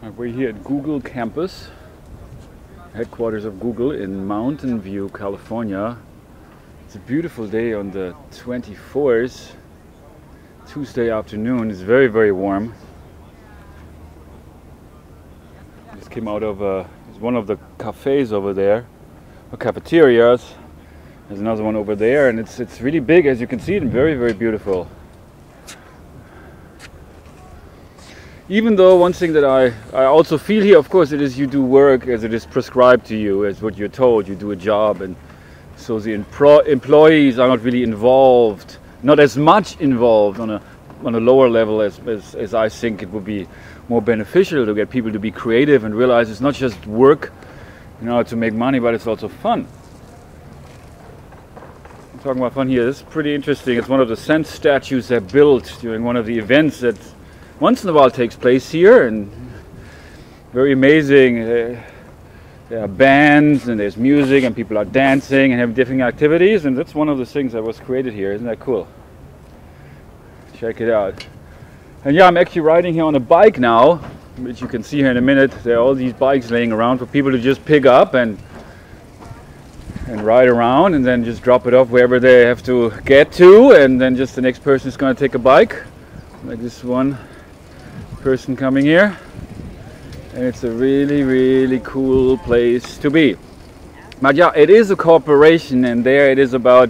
We're here at Google campus, headquarters of Google in Mountain View, California. It's a beautiful day on the 24th, Tuesday afternoon. It's very, very warm. Just came out of one of the cafes over there, or cafeterias. There's another one over there, and it's really big, as you can see, and very, very beautiful. Even though one thing that I also feel here, of course, it is you do work as it is prescribed to you, as what you're told, you do a job, and so the employees are not really involved, not as much involved on a lower level as I think it would be more beneficial to get people to be creative and realize it's not just work, to make money, but it's also fun. I'm talking about fun here. This is pretty interesting. It's one of the Sense statues they built during one of the events that once in a while takes place here, and very amazing. There are bands and there's music and people are dancing and have different activities, and that's one of the things that was created here. Isn't that cool? Check it out. And yeah, I'm actually riding here on a bike now, which you can see here in a minute. There are all these bikes laying around for people to just pick up and ride around, and then just drop it off wherever they have to get to, and then just the next person is going to take a bike, like this one person coming here. And it's a really, really cool place to be. But yeah, it is a corporation, and there it is about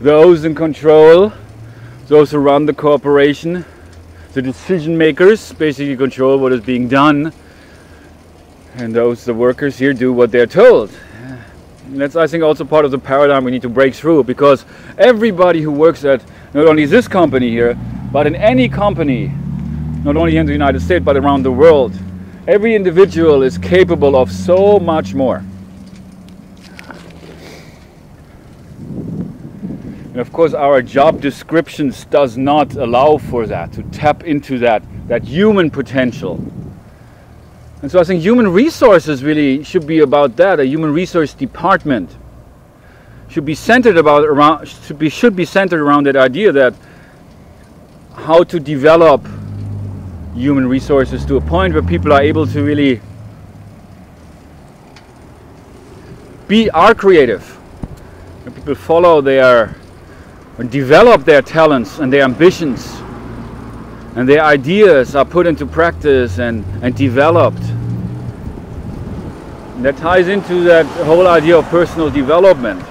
those in control, those who run the corporation, the decision makers basically control what is being done, and the workers here do what they're told. And that's, I think, also part of the paradigm we need to break through, because everybody who works at not only this company here, but in any company, not only in the United States, but around the world, every individual is capable of so much more. And of course, our job descriptions does not allow for that, to tap into that human potential. And so I think human resources really should be about that. A human resource department should be centered around that idea that how to develop human resources to a point where people are able to really are creative, and people follow and develop their talents and their ambitions, and their ideas are put into practice and developed. And that ties into that whole idea of personal development,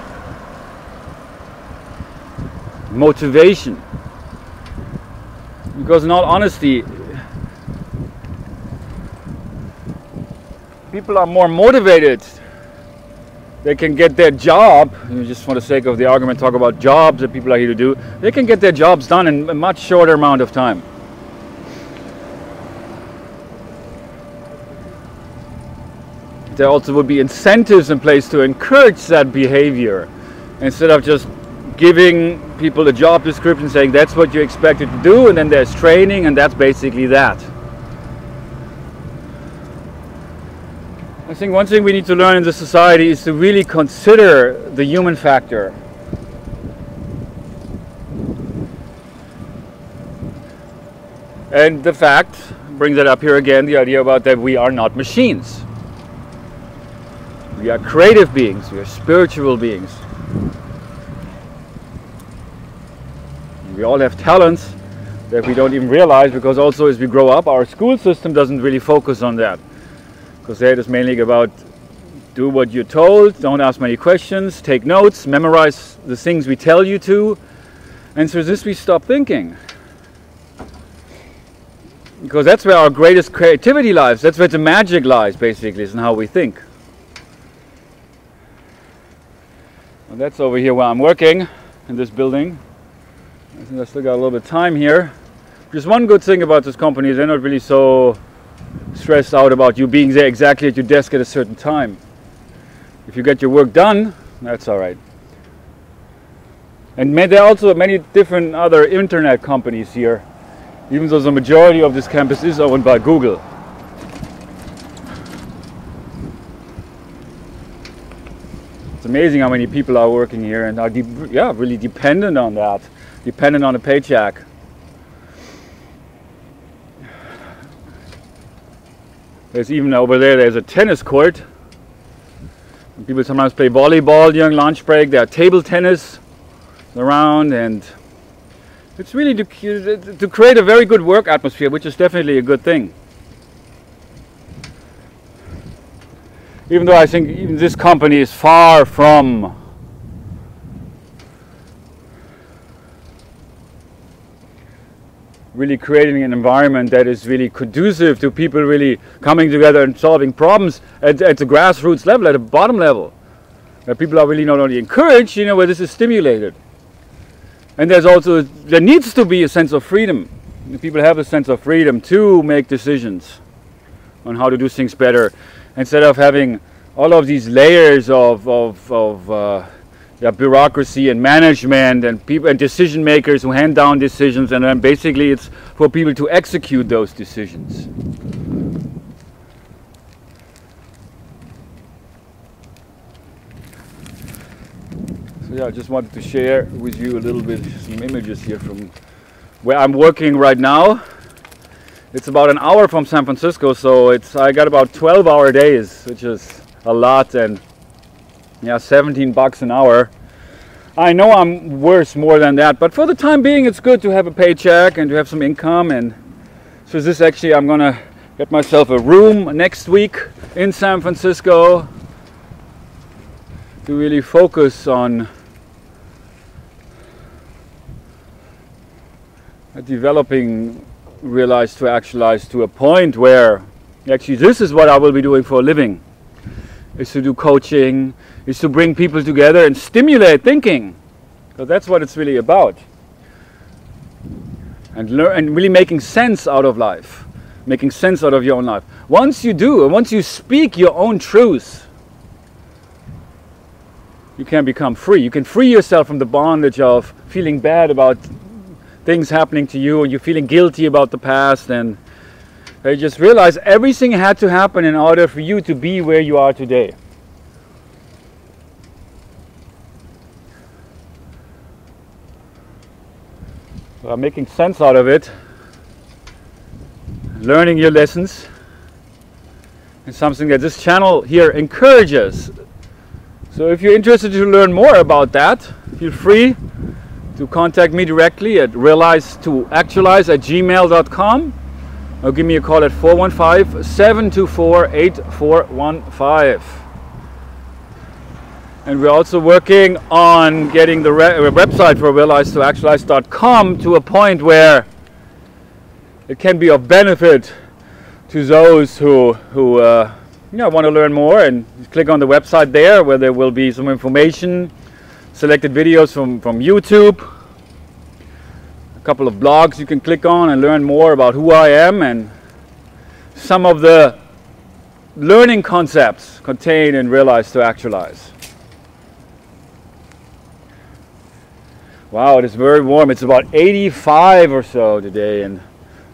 motivation. Because in all honesty, people are more motivated. They can get their job, just for the sake of the argument, talk about jobs that people are here to do. They can get their jobs done in a much shorter amount of time. There also would be incentives in place to encourage that behavior, instead of just giving people a job description saying that's what you're expected to do, and then there's training, and that's basically that. I think one thing we need to learn in this society is to really consider the human factor. And the fact, brings it up here again, the idea about that we are not machines. We are creative beings, we are spiritual beings. We all have talents that we don't even realize, because also as we grow up, our school system doesn't really focus on that. Because there it is mainly about do what you're told, don't ask many questions, take notes, memorize the things we tell you to. And through this we stop thinking. Because that's where our greatest creativity lies, that's where the magic lies, basically, is in how we think. And that's over here where I'm working, in this building. I think I still got a little bit of time here. Just one good thing about this company is they're not really so stressed out about you being there exactly at your desk at a certain time. If you get your work done, that's all right. And there are also many different other internet companies here, even though the majority of this campus is owned by Google. It's amazing how many people are working here and are really dependent on that, dependent on a paycheck. There's even over there's a tennis court. People sometimes play volleyball during lunch break. There are table tennis around, and it's really to create a very good work atmosphere, which is definitely a good thing. Even though I think even this company is far from really creating an environment that is really conducive to people really coming together and solving problems at the grassroots level, at the bottom level, where people are really not only encouraged, where this is stimulated. And there needs to be a sense of freedom. People have a sense of freedom to make decisions on how to do things better, instead of having all of these layers of bureaucracy and management and people and decision makers who hand down decisions, and then basically it's for people to execute those decisions. So yeah, I just wanted to share with you a little bit some images here from where I'm working right now. It's about an hour from San Francisco, so I got about 12-hour days, which is a lot, and yeah, $17 an hour. I know I'm worth more than that, but for the time being it's good to have a paycheck and to have some income. And so I'm gonna get myself a room next week in San Francisco to really focus on developing Realize to Actualize to a point where actually this is what I will be doing for a living, is to do coaching, is to bring people together and stimulate thinking, because that's what it's really about. And really making sense out of life, making sense out of your own life. Once you do, and once you speak your own truth, you can become free. You can free yourself from the bondage of feeling bad about things happening to you, and you're feeling guilty about the past, and you just realize everything had to happen in order for you to be where you are today. So making sense out of it, learning your lessons, is something that this channel here encourages. So if you're interested to learn more about that, feel free to contact me directly at realizetoactualize@gmail.com, or give me a call at 415-724-8415. And we're also working on getting the website for realizetoactualize.com to a point where it can be of benefit to those who want to learn more, and click on the website there, where there will be some information, selected videos from YouTube, a couple of blogs you can click on and learn more about who I am, and some of the learning concepts contained in Realize to Actualize. Wow, it is very warm. It's about 85 or so today, and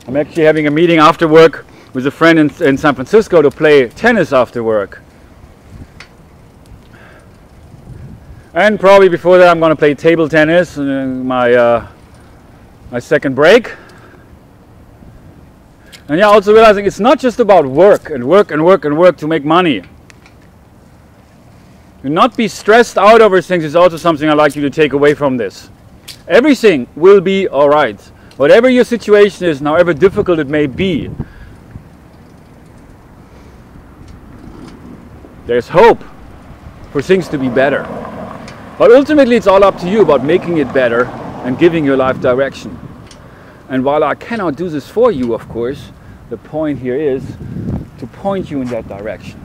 I'm actually having a meeting after work with a friend in San Francisco to play tennis after work. And probably before that I'm going to play table tennis in my second break. And yeah, also realizing it's not just about work and work and work and work to make money. Do not be stressed out over things is also something I'd like you to take away from this. Everything will be alright. Whatever your situation is, however difficult it may be, there's hope for things to be better. But ultimately it's all up to you about making it better and giving your life direction. And while I cannot do this for you, of course, the point here is to point you in that direction.